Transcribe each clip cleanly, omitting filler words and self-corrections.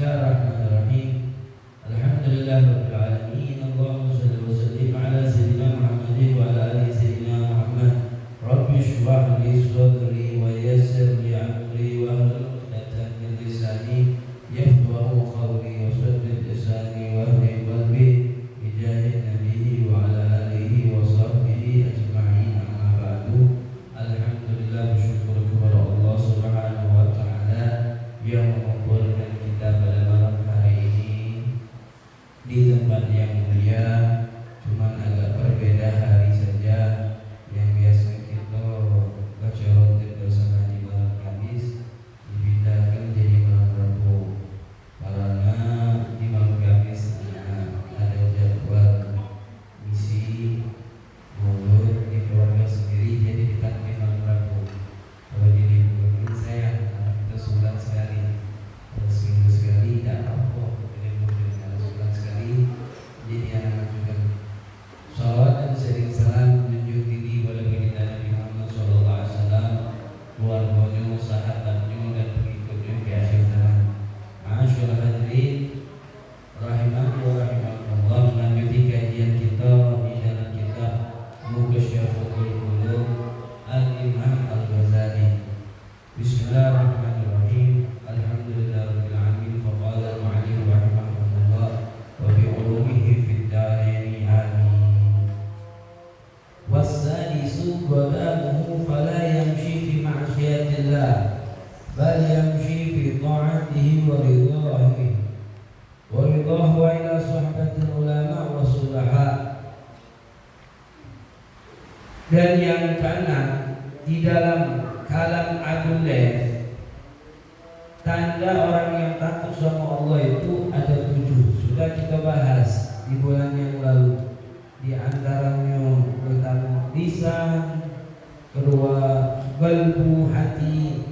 Bismillahirrahmanirrahim. Alhamdulillahirabbil alamin. Allahumma shalli wa sallim ala sayyidina Muhammadin wa ala ali sayyidina Muhammad. Rabbi shrah li sadri wa yassir li amri wa hlul 'uqdatam min lisani yafqahu qawli wa saddid lisani wa hdil qalbi bijahid nabiyyi wa ala alihi wa sahbihi ajma'in. Amma ba'du. Alhamdulillah, bersyukur kepada Allah Subhanahu wa taala yang mengumpulkan kita pada malam hari ini di tempat yang mulia. Cuman agak berbeda hari saja. Yang biasa kita baca rotib bersama di malam Kamis dipindahkan jadi malam Rabu karena di malam Kamis ada jadwal misi mulut di keluarga sendiri, jadi ditarik malam Rabu. Kalau di libur saya kita sebulan sekali, seminggu sekali tidak apa-apa. Kalau sebulan sekali, jadi anak juga salawat dan sering salam menunjuk diri kepada baginda Nabi Muhammad SAW, keluarganya, sahabatnya dan pengikutnya di akhir zaman. Masyaallah hadirin rahimani wa rahimakumullah, melanjuti kajian kita di dalam kitab Mughasyafatul Qulub Al-Imam Al-Ghazali. Bismillahirrahmanirrahim. Alhamdulillahirabbil alamin. Faqala al-mu'allif rahimahullah wa bi 'ulumihi fid darain amin. Was-sadisu qadamuhu fala yamshi fi ma'siyatillah bal yamshi fi ta'atihi wa ridahi wa ridahu ila suhbatil ulama wa sulaha. Dan yang kanan di dalam kalam Abdullah, tanda orang yang takut sama Allah itu ada 7. Sudah kita bahas di bulan yang lalu. Di antaranya pertama lisan, kedua qalbu hati,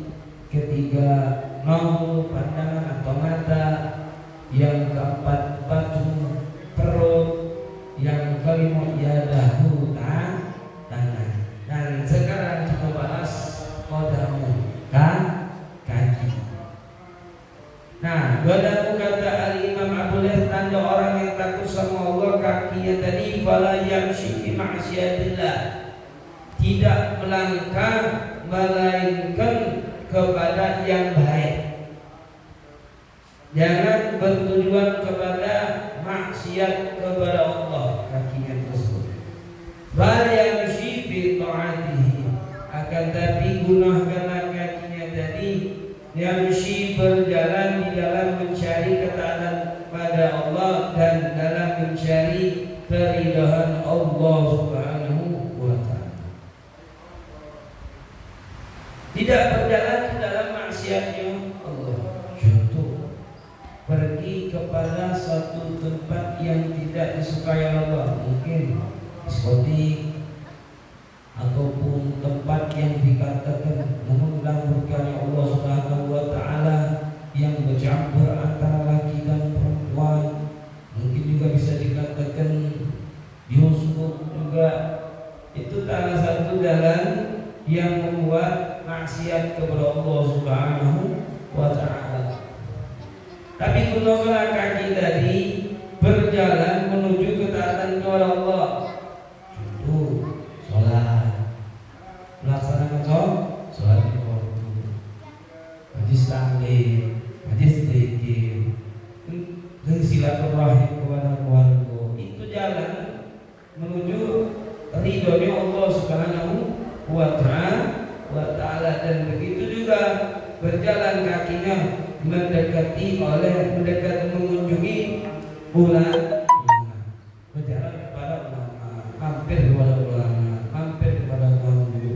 ketiga nahru pandangan atau mata, yang keempat batu perut, yang kelima yadahu tangan. Dan sekarang kita bahas qadamu kaki. Nah, qadamu kata al-Imam Abdullah, tanda orang yang takut sama Allah kakinya tadi, fala yamshi fi ma'siyatillah, tidak melangkah melainkan kepada yang baik. Jangan bertujuan kepada maksiat kepada Allah kakinya tersebut. Fala yamshi fi ta'atihi, akan tapi gunakanlah kakinya tadi yamshi, berjalan di dalam mencari ketaatan pada Allah dan dalam mencari keridhaan Allah Subhanahu wa ta'ala. Tidak berjalan di dalam maksiatnya Allah. Contoh, pergi kepada suatu tempat yang tidak disukai Allah, mungkin diskotik ataupun tempat yang dikatakan mengundang murkanya Allah Subhanahu wa ta'ala, yang bercampur antara laki dan perempuan. Mungkin juga bisa dikatakan bioskop juga. Itu salah satu jalan yang membuat maksiat kepada Allah Subhanahu wa ta'ala. Tapi gunakanlah kaki tadi berjalan menuju ketaatan kepada Allah. Contoh, sholat, melaksanakan sholat di waktu, hadis taklim, hadis dzikir, dan silaturahim kepada keluarga. Itu jalan menuju ridhonya Allah Subhanahu wa ta'ala. Dan begitu juga berjalan kakinya mendekati mengunjungi ulama, berjalan kepada ulama, hampir kepada ulama, hampir kepada guru.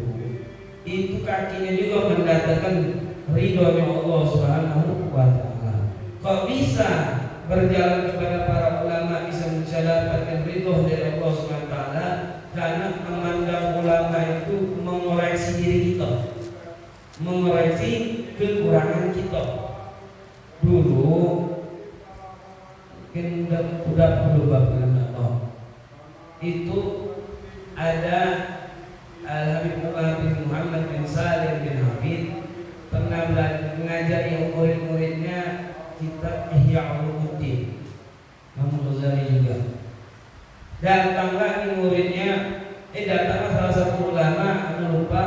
Itu kakinya juga mendatangkan ridhonya Allah Subhanahu wa ta'ala. Kok bisa berjalan kepada para ulama, bisa mendapatkan ridho dari Allah Subhanahu wa ta'ala? Karena memandang ulama itu mengoreksi diri kita, mengoreksi kekurangan kita. Dulu mungkin udah berubah dengan Allah. Itu ada Al-Habib Muhammad bin Salim bin Hafid pernah mengajari murid-muridnya kitab Ihya Datang lagi muridnya, datanglah salah satu ulama, aku lupa,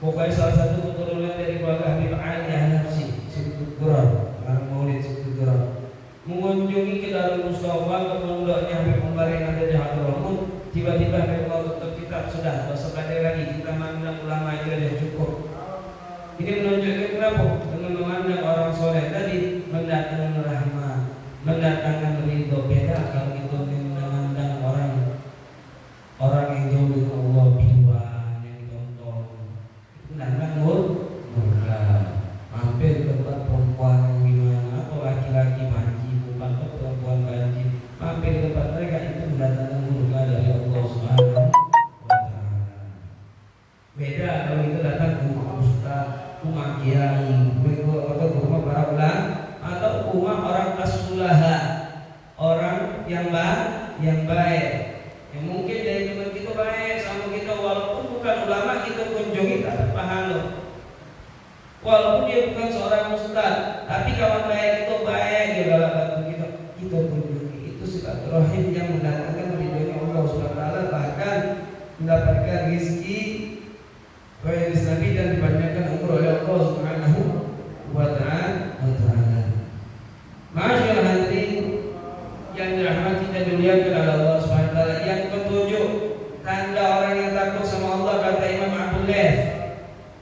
pokoknya salah satu keturunan dari keluarga Habib Ali An-Nafsi, Subtukuran, orang Maulid Subtukuran, mengunjungi ke Darul Mustafa, ke pondoknya Habib Umar yang ada di Hadramaut. Tiba-tiba Habib Umar tutup kitab, sudah, tak sekali lagi kita mandang ulama itu sudah cukup. Ini menunjukkan kenapa dengan memandang orang soleh tadi mendatangkan rahmat, mendatangkan ridho. Beda kalau kita memandang orang yang jauh dari Allah, biduan yang ditonton, itu mendatangkan murka. Hampir ke tempat perempuan yang gimana, atau laki-laki banci, bukan perempuan banci, hampir ke tempat mereka itu mendatangkan murka dari Allah Subhanahu wa Ta'ala. Beda kalau itu datang ke ustaz, rumah kiai, atau rumah para ulama, atau rumah orang as-sulaha, orang yang baik, yang mungkin dari teman kita baik sama kita, walaupun bukan ulama kita kunjungi tak pahala, walaupun dia bukan seorang ustaz, tapi kawan baik itu baik dia dalam bantu kita kunjungi. Itu silaturahim yang mendatangkan ridhonya Allah Subhanahu wa Ta'ala, bahkan mendapatkan rezeki Baik Nabi dan dipanjangkan umur oleh Allah Subhanahu wa Ta'ala. Masyaallah hadirin yang dirahmati dan dimuliakan oleh Allah Subhanahu wa Ta'ala. Yang ketujuh, tanda orang yang takut sama Allah kata Imam Abdullah,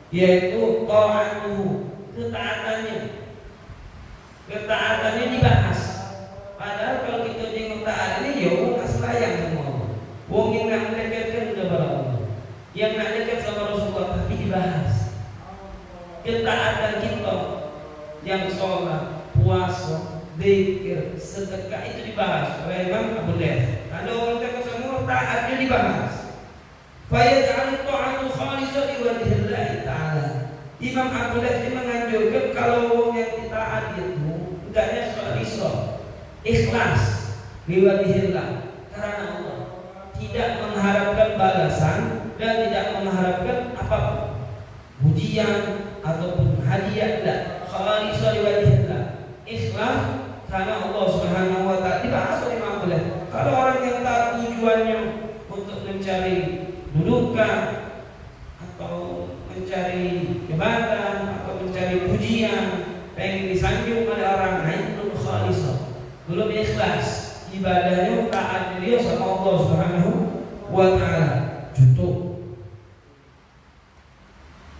yaitu ta'atuhu, ketaatannya. Ketaatannya dibahas. Padahal kalau kita tengok taat ini, ya wong sayang sama Allah. Wong yang nak mendekatkan kepada Allah, yang nak dekat sama Rasulullah, tapi dibahas. Ketaatan kita yang sholat, puasa, zikir, sedekah itu dibahas oleh Imam Abu Dhabi. Ada orang takut sama taatnya dibahas. Fayaj'al ta'atu khalisatan liwajhillah ta'ala. Imam Abu Dhabi menganjurkan kalau orang yang ditaat itu hendaknya ikhlas liwajhillah, karena Allah, tidak mengharapkan balasan dan tidak mengharapkan apapun, pujian ataupun hadiah, tidak. Khalisah liwajhillah, ikhlas karena Allah Subhanahu wa Ta'ala. Dibahas oleh Imam Abdullah, kalau orang yang tak tujuannya untuk mencari dudukan atau mencari jabatan atau mencari pujian, pengen disanjung oleh orang lain, belum khalisah, belum ikhlas ibadahnya, taat dia sama Allah Subhanahu wa Ta'ala. Contoh,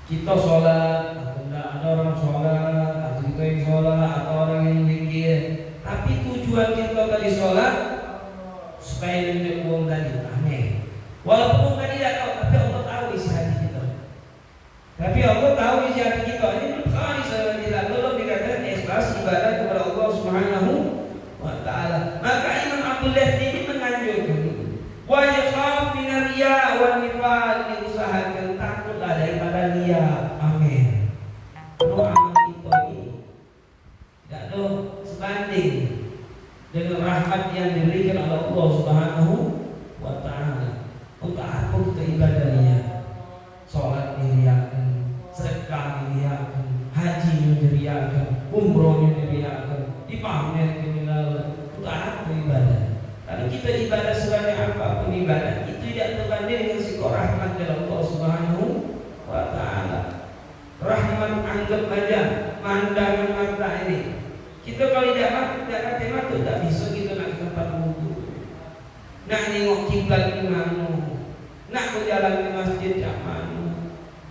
kita sholat atau tidak ada orang sholat, atau kita yang sholat atau orang yang zikir, tapi tujuan kita tadi sholat supaya menjadi uang tadi aneh. Walaupun tadi tidak tahu, tapi Allah tahu isi hati kita. Tapi Allah tahu isi hati kita. Ini belum kali saya tidak belum dikatakan ikhlas ibadah kepada Allah Subhanahu wa Ta'ala. Maka Imam Abdullah ini menganjurkan wa yakhaf min riya wa nifaq, diusahakan takutlah daripada riya. Amin. Kalau amal kita ini tidak ada sebanding dengan rahmat yang diberikan oleh Allah Subhanahu wa Ta'ala. Untuk apa kita ibadah riya? Salat diriakan, sedekah diriakan, haji diriakan, umroh diriakan, dipamer kriminal. Untuk apa ibadah? Kalau kita ibadah sebanyak apapun ibadah, itu tidak terbanding dengan sikap rahmat dari Allah Subhanahu wa Ta'ala. Rahmat anggap aja pandangan mata ini. Kita kalau tidak kata mata, tak bisa kita nak ke tempat wudhu, nak tengok kiblat di mana, nak berjalan ke masjid di mana,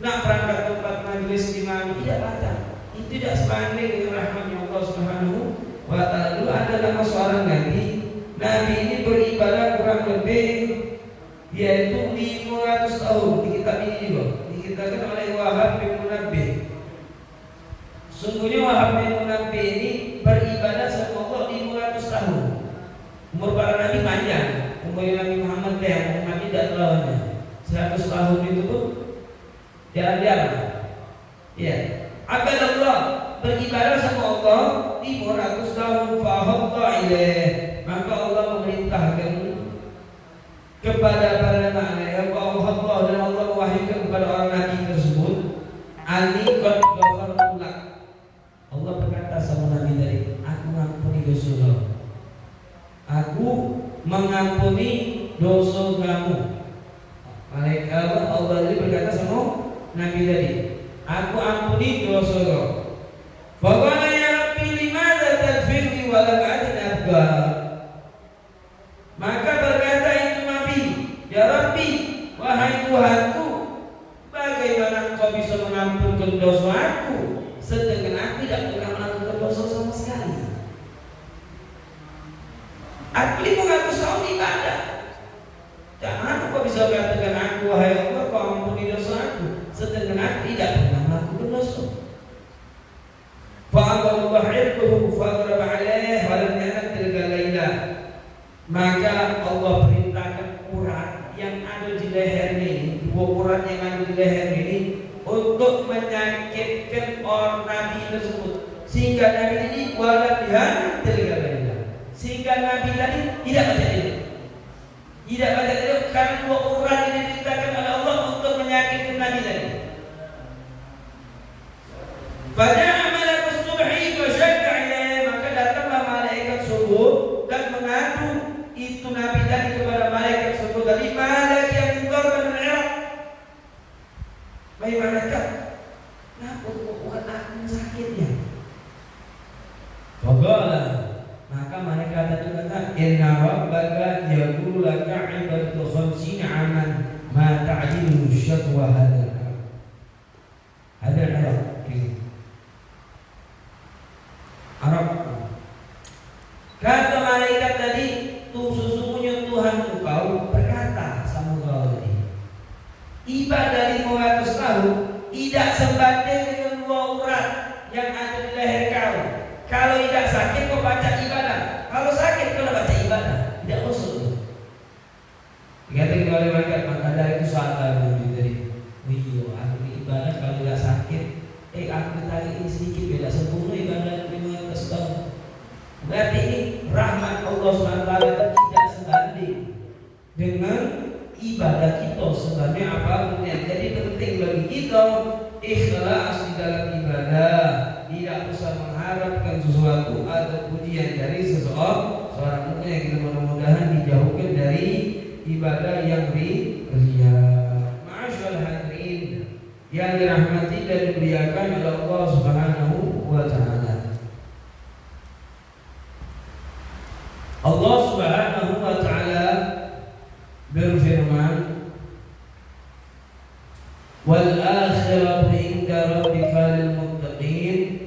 nak berangkat tempat majlis di mana, tidak ada. Itu tidak sebanding dengan rahmatnya Allah Subhanahu wa Ta'ala. Dulu ada nama seorang Nabi ini beribadah kurang lebih yaitu 500 tahun. Di kitab ini juga dikitakan oleh Wahab bin Munabbih. Sungguhnya Wahab bin Munabbih ini beribadah sama Allah 500 tahun. Umur para Nabi panjang. Umur Nabi Muhammad yang Nabi tidak terlalu 100 tahun itu tuh jalan-jalan. Ya, abadallah, beribadah sama Allah 500 tahun. Fahadda ilaih, maka Allah memerintahkan kepada para nabi, Allah dan Allah mewahyukan kepada orang nabi tersebut, ani qad ghafartu lak. Allah berkata sama nabi tadi, aku mengampuni dosa, aku mengampuni Nabi tadi, aku ampuni dosa. Faqala ya Rabbi limadza taghfirli wa lam adin abqa. Maka berkata itu Nabi, ya Rabbi, wahai Tuhanku, bagaimana engkau bisa mengampunkan dosaku sedangkan aku tidak pernah melakukan dosa sama sekali. Aku ini mengaku saum ibadah. Jangan kau bisa katakan aku, wahai Allah, kau ampuni dosaku sedangkan aku tidak pernah melakukan dosa. Fa'aqallahu irquhu fa'adraba alaih wa lam yanqil laila. Maka Allah perintahkan urat yang ada di lehernya ini, dua urat yang ada di lehernya ini, untuk menyakitkan orang Nabi tersebut, sehingga Nabi ini walam yanqil laila, sehingga Nabi tadi tidak baca itu. Tidak baca itu karena dua urat ini diperintahkan oleh Allah untuk menyakitkan Nabi tadi. Pada malaikat subhi fasyakka ilaih, maka datanglah malaikat subuh dan mengadu itu Nabi tadi kepada malaikat subuh tadi, malaikat yang mengkorban Iraq. Baik malaikat, kenapa bukan aku sakitnya? Faqala, maka malaikat tadi berkata, inna rabbaka yaqulu laka ibadatu khamsina aman ma ta'dilu syakwa hadal Iraq. Arab. Kata malaikat tadi, sesungguhnya Tuhan engkau berkata sama kau tadi, ibadah 500 tahun tidak sebanding dengan dua urat yang ada di leher kau. Kalau tidak sakit kau baca ibadah, kalau sakit kau baca ibadah, tidak usul. Dikatakan oleh malaikat, maka dari itu salah tadi. Iya, aku ibadah kalau tidak sakit, aku tadi ini sedikit beda sempurna ibadah 500 tahun. Berarti ini rahmat Allah SWT tidak sebanding dengan ibadah kita sebenarnya apapun. Jadi penting bagi kita ikhlas di dalam ibadah, tidak usah mengharapkan sesuatu atau pujian dari seseorang. Yang kita mudah-mudahan dijauhkan dari ibadah yang riya. Ma'asyal hadirin yang dirahmati dan dimuliakan oleh Allah Subhanahu wa taala. Allah Subhanahu wa taala berfirman, wal akhiratu inda rabbika lil muttaqin,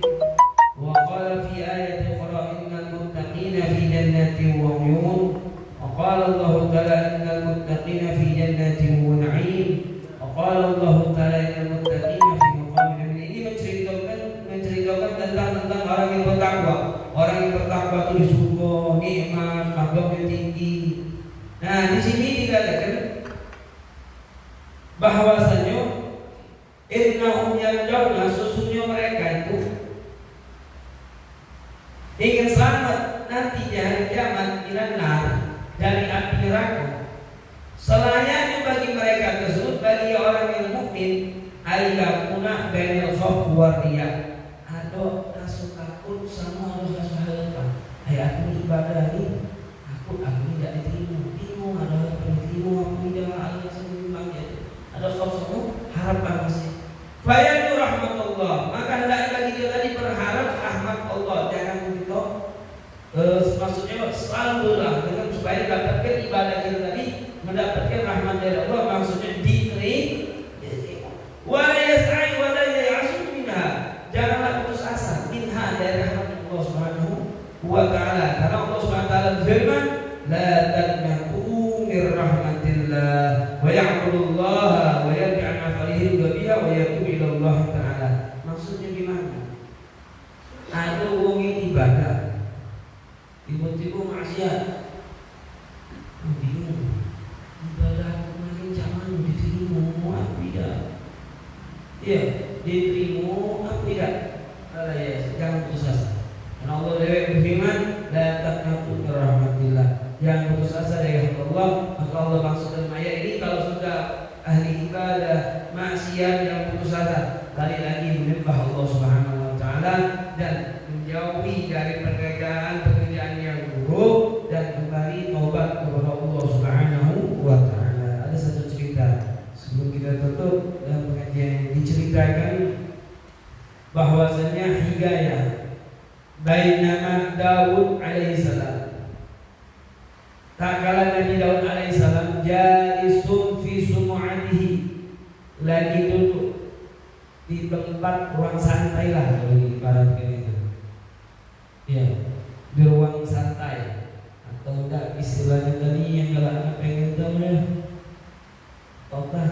wa qala fi ayati ukhra innal muttaqina fi jannatin wa 'uyun, wa qala Allah ta'ala innal muttaqina fi jannatin wa na'im, wa qala Allah ta'ala innal muttaqina fi maqamin amin. Ini menceritakan tentang orang yang bertakwa. Orang yang bertakwa itu di surga, nikmat, maqamnya tinggi. Nah, di sini dikatakan bahwasanya innahum yarjauna, sesungguhnya mereka itu ingin selamat nanti di hari kiamat minanar, dari api neraka. Selayaknya bagi mereka tersebut, bagi orang yang mukmin, ayyakuna bainal khauf wa riya, ada rasa takut sama rasa harapan. Aku ibadah ini, aku tidak diterima, bingung, ada diterima, aku tidak ada sembahnya, ada khauf, harapan masih. Fayadu rahmatullah, maka hendaknya kita tadi berharap rahmat Allah. Jangan kita maksudnya selalu dengan supaya dapatkan ibadah kita tadi, mendapatkan rahmat dari Allah, maksudnya diterima. Wa yas'i wa la ya'sud minha, janganlah putus asa minha, dari rahmat Allah Subhanahu wa taala. Karena Allah Subhanahu wa taala berfirman, la taqnatu min rahmatillah wa ya'budullaha wa yarji'u afalihi biha wa yatubu ila Allah taala. Maksudnya gimana? Ada wong ibadah tiba-tiba maksiat, bingung, ibadah kemarin jangan diterima, aku tidak. Iya, diterima, aku tidak. Jangan putus asa. Karena Allah berfirman, la taqnatu min rahmatillah, jangan putus asa dari Allah. Maka Allah maksud dalam ayat ini, kalau sudah ahli ibadah maksiat yang putus asa, balik lagi menyembah Allah Subhanahu wa taala dan menjauhi dari pekerjaan yang buruk dan kembali taubat kepada Allah Subhanahu wa taala. Ada satu cerita sebelum kita tutup dalam pengajian yang diceritakan bahwasanya hikayah bainama Daud alaihissalam, tak kala Nabi Daud alaihissalam jalisun fi sumu'atihi, lagi duduk di tempat ruang santai lah kalau diibaratkan itu, ya, di ruang santai, atau enggak istilahnya tadi yang kalau anak pengen tahu ya, tahukah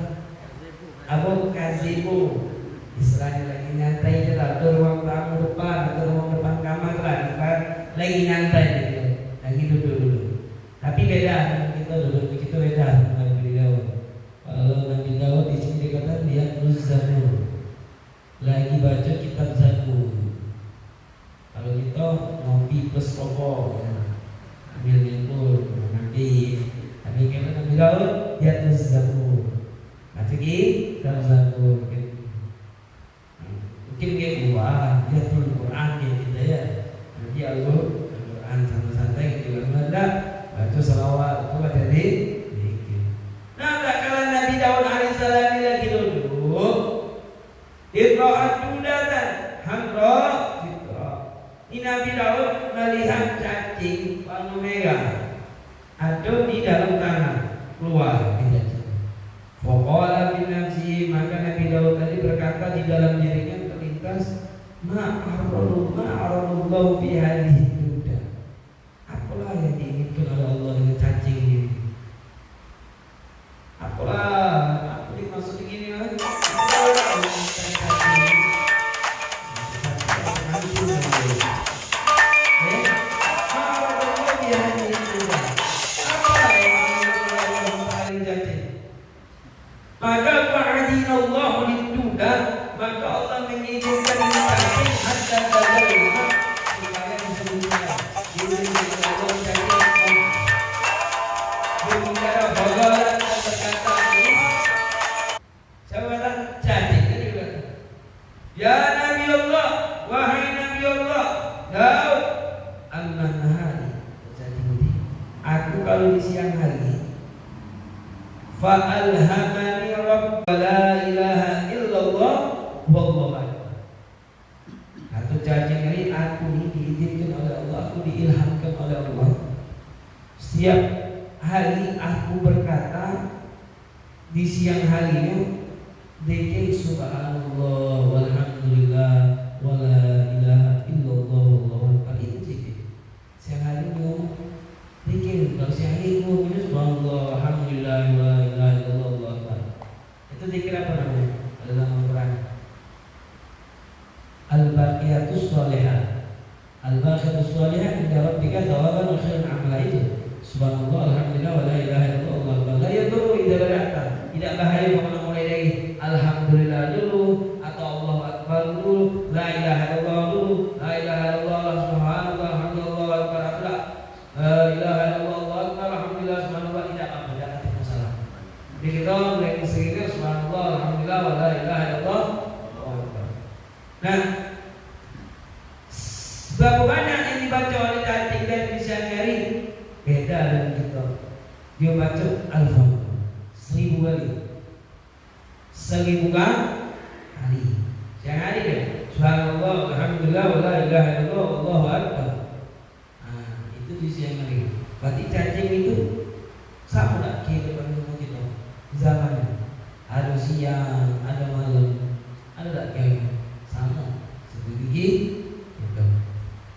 apa gazebo, istilahnya lagi nyantai aja lah, atau ruang tamu depan atau ruang depan kamar lah, lagi nyantai gitu, lagi duduk dulu. Tapi beda, kita duduk kita beda dengan Nabi Daud. Kalau Nabi Daud di sini dikatakan dia Zabur, lagi baca kitab Zabur. Kalau kita ngopi plus rokok, ambil minum, nanti. Tapi kalau Nabi Daud dia Zabur, baca kitab Zabur. Mungkin dia buah, dia tulis Quran kita ya. Nanti Al-Quran santai kita berada, baca salawat itu ada di. Nah, tak kala Nabi Daud alaihissalam lagi duduk, Iqra'at judatan hamra fitra. Ini Nabi Daud melihat cacing warna merah ada di dalam tanah keluar di cacing. Faqala fi nafsi, maka Nabi Daud tadi berkata di dalam dirinya terlintas, ma'arallahu fi hadhihi duda. Apalah yang diinginkan oleh Allah dengan cacing ini? Apalah aku dimaksud begini lah. Maka fa'adinallahu liduda, maka Allah mengizinkan ini cacing hatta tajalluha, supaya disebutnya diizinkan Allah cacing berbicara fadalan dan berkata ini. Siapa kata? Cacing kan dia kata, ya Nabi Allah, wahai Nabi Allah Daud, amman nahari, cacing ini, aku kalau di siang hari fa'alhamani rabb la ilaha illallah wallahu akbar. Atau cacing ini aku ini diizinkan oleh Allah, aku diilhamkan oleh Allah. Setiap hari aku berkata di siang harinya dzikir subhanallah walhamdulillah wala ilaha illallah wallahu akbar. Itu zikir. Siang hari ngomong zikir, kalau siang hari ngomong subhanallah alhamdulillah wala ilaha illallah wallahu akbar. Itu zikir apa namanya? Dalam Al-Quran Al-Baqiyatus Shalihah. Al-Baqiyatus Shalihah inda rabbika thawaban wa khairan amala, itu subhanallah alhamdulillah wa la ilaha illallah wallahu akbar. La yadurru idza bada'ta, tidak bahaya kalau mulai dari alhamdulillah dulu atau Allahu akbar dulu, la ilaha illallah dulu, la ilaha illallah subhanallah alhamdulillah wa akbar, la ilaha illallah wallahu akbar alhamdulillah subhanallah, tidak apa, tidak ada masalah. Jadi kita mulai sehingga subhanallah alhamdulillah wa la ilaha illallah wallahu akbar. Nah, berapa banyak yang dibaca oleh cacing dan di siang hari beda dengan kita. Dia baca Al-Fatihah 1000 kali, 1000 kali siang hari deh. Subhanallah alhamdulillah wa la ilaha illallah wallahu akbar. Nah, itu di siang hari. Berarti cacing itu sama tak kehidupan kita zamannya? Ada siang, ada malam, ada tak kehidupan? Sama seperti gitu.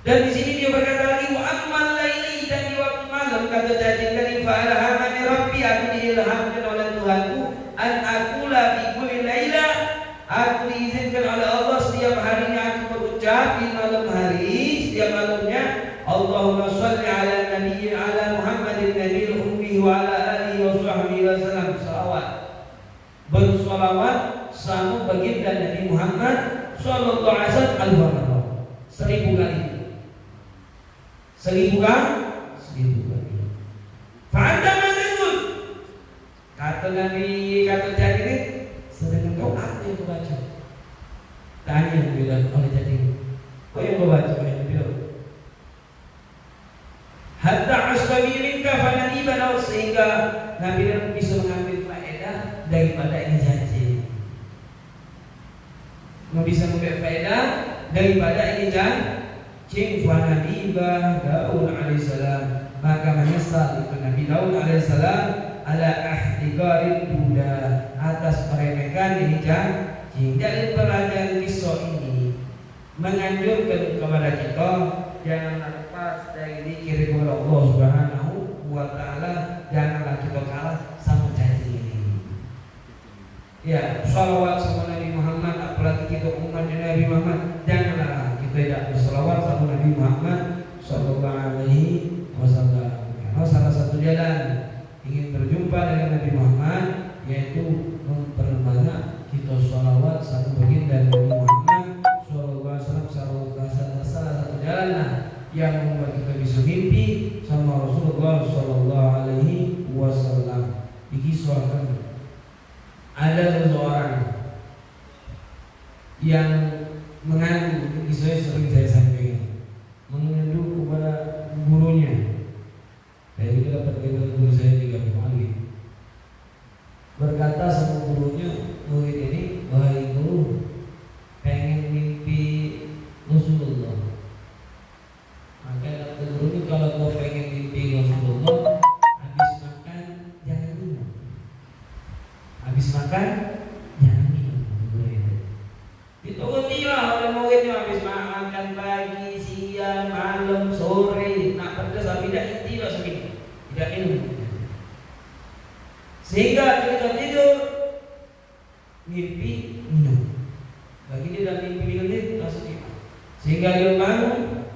Dan di sini dia berkata lagi wa ammal laili, dan di waktu malam kata cacing tadi fa'alhamani rabbi, aku diilhamkan oleh Tuhanku an aqula fi kulli laila, aku diizinkan oleh Allah setiap harinya aku berucap di malam hari, setiap malamnya Allahumma shalli ala nabiyyin ala Muhammadin nabiyil ummi wa ala alihi wa sahbihi wa sallam. Salawat, bersolawat sama baginda Nabi Muhammad sallallahu alaihi wasallam al-Fatihah 1000 kali. 1000 kali. Fa'anta manzul. Kata Nabi, kata jadi sedangkan kau apa yang kau baca? Tanya bilang oleh jadi, kau yang kau baca yang bilang. Hatta asbabi minka fanadiban, sehingga Nabi bisa mengambil faedah daripada ini janji. bisa memberi faedah daripada ini cing Nabi Daud alaihissalam. Maka menyesal itu Nabi Daud alaihissalam ala ahdiqarid duda, atas meremehkan ini cing. Dari pelajaran kisah ini menganjurkan kepada kita jangan lepas dari zikir kepada Allah Subhanahu wa taala, janganlah kita kalah sama janji ini. Ya, salawat sama Nabi Muhammad, apalagi kita umat Nabi Muhammad, janganlah kita tidak bersalawat sama Nabi Muhammad sallallahu alaihi wasallam. Karena salah satu jalan ingin berjumpa dengan Nabi Muhammad yaitu memperbanyak kita salawat sama baginda Nabi Muhammad sallallahu alaihi wasallam. Salah satu jalan yang membuat kita bisa mimpi sama Rasulullah sallallahu alaihi wasallam. Dikisahkan ada seseorang yang mengadu, kisahnya sering saya sampaikan, mengadu kepada gurunya. Saya juga dapat dari guru saya juga Muhammad. Berkata sama gurunya, murid ini, wahai guru, pengen mimpi Rasulullah. Maka kata gurunya, kalau kau pengen mimpi Rasulullah, habis makan jangan minum. Habis makan jangan minum. Ditunggu-tunggulah oleh muridnya, habis makan pagi, siang, malam, sore, nak pedas tidak tidak seminum, tidak minum. Sehingga ketika tidur mimpi minum. Bagi dia dan mimpi minum ini langsung iman. Sehingga dia bangun,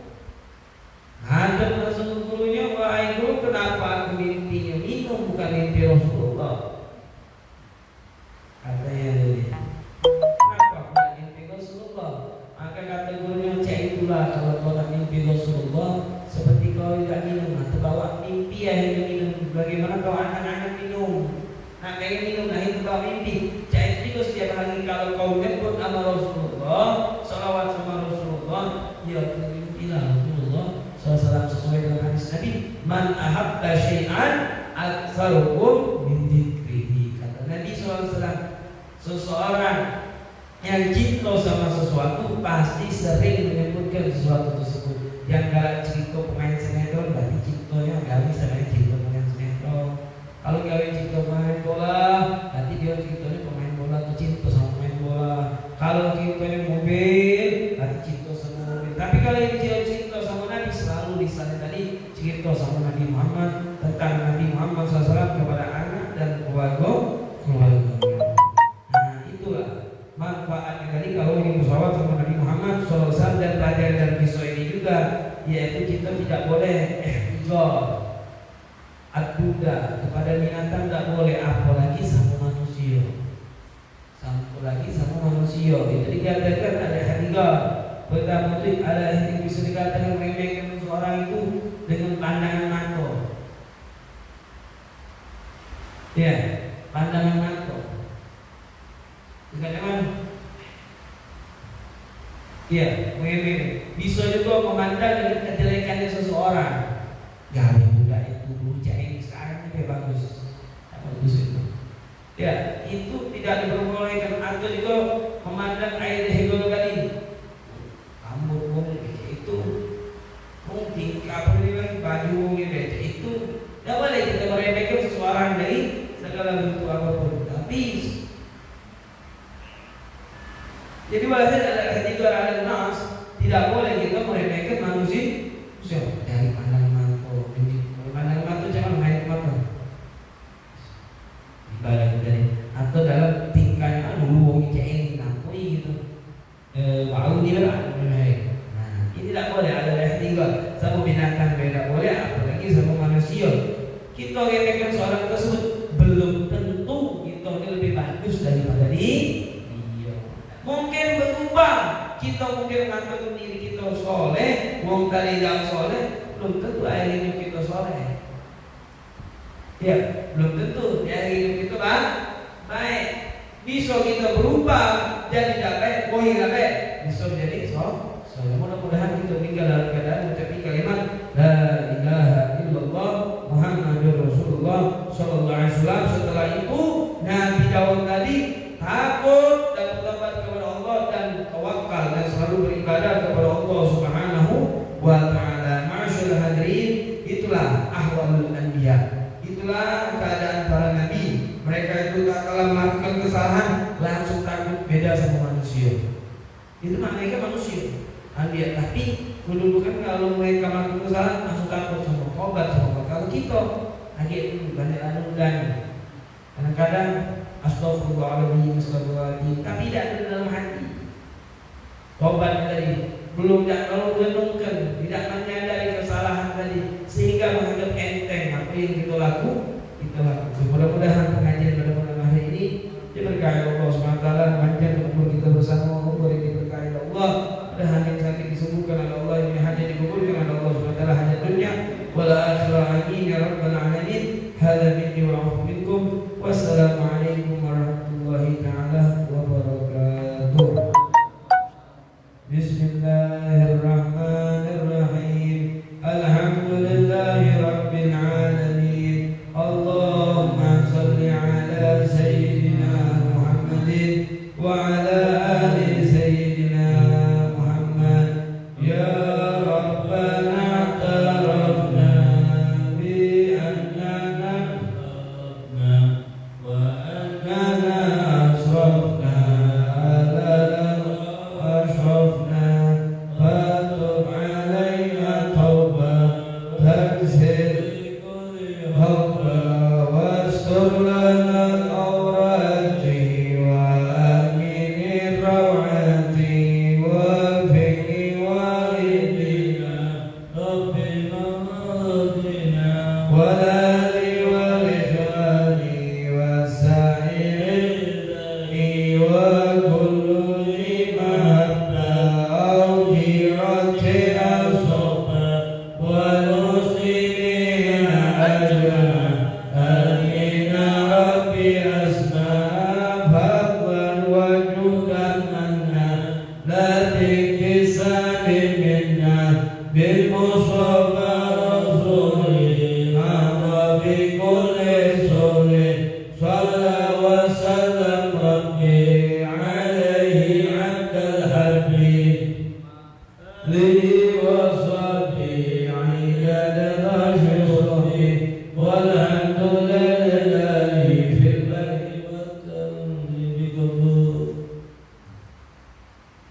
hadap langsung ke gurunya, wahai guru, kenapa aku mimpinya minum bukan mimpi Rasulullah? Katanya dia, kenapa aku tak mimpi Rasulullah? Maka kata gurunya, cek itulah kalau kau tak mimpi Rasulullah, seperti kau tidak minum atau bawa mimpi akhirnya minum. Bagaimana kau anak-anak minum? Nak pengen minum, nah itu bawa mimpi. Cek itu setiap hari kalau kau nyebut nama Rasulullah, salawat sama Rasulullah, ya mimpilah Rasulullah SAW sesuai dengan hadis Nabi, man ahabba syai'an aktsaruhum min dzikrihi. Kata Nabi SAW, seseorang yang cinta sama sesuatu pasti sering menyebutkan sesuatu tersebut. Yang galak cinta pemain sinetron berarti cintanya gali sama cinta pemain sinetron. Kalau gawe cinta pemain bola, berarti dia cintanya pemain bola atau cinta sama pemain bola. Kalau cintanya mobil, berarti cinta sama mobil. Tapi kalau dia cinta sama Nabi, selalu lisannya tadi cinta sama Nabi Muhammad, tentang Nabi Muhammad SAW kepada anak dan keluarga. Nah itulah manfaatnya tadi kalau ingin bersalawat sama Nabi Muhammad SAW. Dan pelajaran dari kisah ini juga yaitu kita tidak boleh aduda kepada binatang, tidak boleh, apalagi sama manusia. Apalagi sama manusia. Itu dikatakan ada hadiga. Pertama itu ada yang bisa dikatakan meremehkan seorang itu dengan pandangan mata. Ya, pandangan mata. Dikatakan ya, bisa juga memandang dengan kejelekannya seseorang. Ya, muda itu dulu jahil, sekarang ini bagus. Bagus itu. Ya, itu tidak diperbolehkan. Atau juga memandang air hegel tadi. Rambut itu mungkin apa ini baju itu tidak boleh kita meremehkan seseorang dari segala bentuk apapun. Tapi jadi walaupun ada ketiga ada nas, tidak boleh kita meremehkan manusia. Dari pandangan mata, pandangan mata jangan main mata. Ibarat dari atau dalam tingkahnya dulu ngecein nampoi gitu. Bau dia lah. Nah, ini tidak boleh ada ketiga. Sama binatang beda boleh, apalagi sama manusia. Kita remehkan seorang tersebut belum tentu kita lebih bagus daripada dia. Mungkin berubah, kita mungkin mengatur diri kita soleh, wong kali yang soleh, belum tentu akhir hidup kita soleh. Ya, belum tentu akhir hidup kita baik. Bisa kita berubah jadi tidak baik, tidak baik. Bisa jadi soleh. Mudah-mudahan kita tinggal dalam keadaan mengucapkan kalimat La ilaha illallah Muhammadur Rasulullah sallallahu alaihi wasallam. Setelah itu Nabi Daud tadi takut dan bertobat kepada Allah dan sama manusia. Itu mereka manusia. Dia tapi kedudukan kalau mereka melakukan kesalahan langsung takut sama obat sama apa. Kalau kita lagi itu banyak anu-anu. Kadang-kadang astagfirullahaladzim, tapi tidak ada dalam hati. Tobat tadi belum kalau renungkan, tidak menyadari kesalahan tadi sehingga menganggap enteng apa yang kita lakukan. Mudah-mudahan pengajian pada malam hari ini diberkahi Allah SWT, panjang umur kita bersama, umur yang diberkahi Allah. Mudah-mudahan yang sakit disembuhkan oleh Allah, yang hajat dikabulkan oleh Allah SWT, hajat dunia wal akhirah. Amin ya rabbal alamin. Hadza minni wa afu minkum. Wassalamualaikum warahmatullahi taala wabarakatuh. Bismillahirrahmanirrahim. Alhamdulillahi rabbil alamin. Allahumma salli ala sayyidina Muhammadin wa ala ali